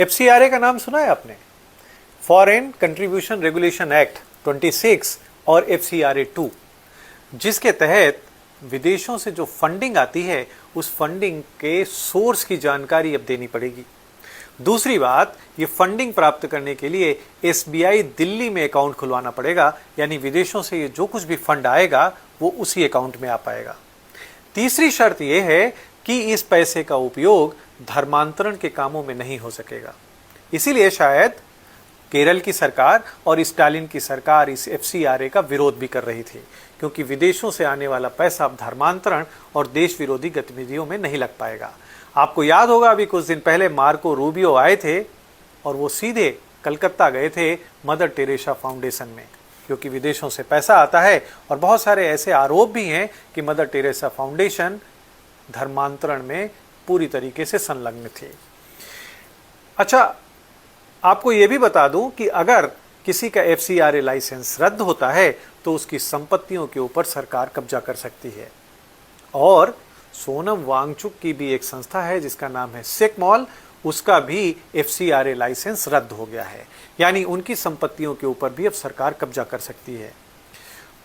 FCRA का नाम सुना है आपने? फॉरेन कंट्रीब्यूशन रेगुलेशन एक्ट 26 और एफसीआरए 2, जिसके तहत विदेशों से जो फंडिंग आती है उस फंडिंग के सोर्स की जानकारी अब देनी पड़ेगी। दूसरी बात, ये फंडिंग प्राप्त करने के लिए एसबीआई दिल्ली में अकाउंट खुलवाना पड़ेगा, यानी विदेशों से ये जो कुछ भी फंड आएगा वो उसी अकाउंट में आ पाएगा। तीसरी शर्त यह है कि इस पैसे का उपयोग धर्मांतरण के कामों में नहीं हो सकेगा। इसीलिए शायद केरल की सरकार और स्टालिन की सरकार इस एफसीआरए का विरोध भी कर रही थी, क्योंकि विदेशों से आने वाला पैसा अब धर्मांतरण और देश विरोधी गतिविधियों में नहीं लग पाएगा। आपको याद होगा, अभी कुछ दिन पहले मार्को रूबियो आए थे और वो सीधे कलकत्ता गए थे मदर टेरेसा फाउंडेशन में, क्योंकि विदेशों से पैसा आता है और बहुत सारे ऐसे आरोप भी हैं कि मदर टेरेसा फाउंडेशन धर्मांतरण में पूरी तरीके से संलग्न थी। अच्छा, आपको यह भी बता दूं कि अगर किसी का एफसीआरए लाइसेंस रद्द होता है तो उसकी संपत्तियों के ऊपर सरकार कब्जा कर सकती है। और सोनम वांगचुक की भी एक संस्था है जिसका नाम है सिकमॉल, उसका भी एफसीआरए लाइसेंस रद्द हो गया है, यानी उनकी संपत्तियों के ऊपर भी अब सरकार कब्जा कर सकती है।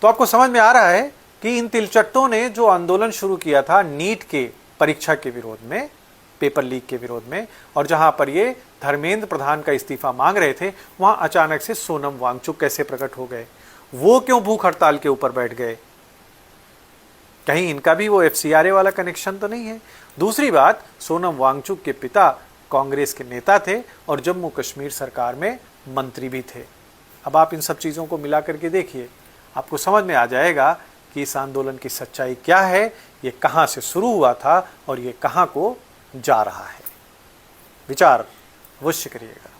तो आपको समझ में आ रहा है कि इन तिलचट्टों ने जो आंदोलन शुरू किया था नीट के परीक्षा के विरोध में, पेपर लीक के विरोध में, और जहां पर ये धर्मेंद्र प्रधान का इस्तीफा मांग रहे थे, वहां अचानक से सोनम वांगचुक कैसे प्रकट हो गए? वो क्यों भूख हड़ताल के ऊपर बैठ गए? कहीं इनका भी वो एफसीआरए वाला कनेक्शन तो नहीं है? दूसरी बात, सोनम वांगचुक के पिता कांग्रेस के नेता थे और जम्मू कश्मीर सरकार में मंत्री भी थे। अब आप इन सब चीजों को मिला करके देखिए, आपको समझ में आ जाएगा कि इस आंदोलन की सच्चाई क्या है, ये कहां से शुरू हुआ था और ये कहां को जा रहा है। विचार अवश्य करिएगा।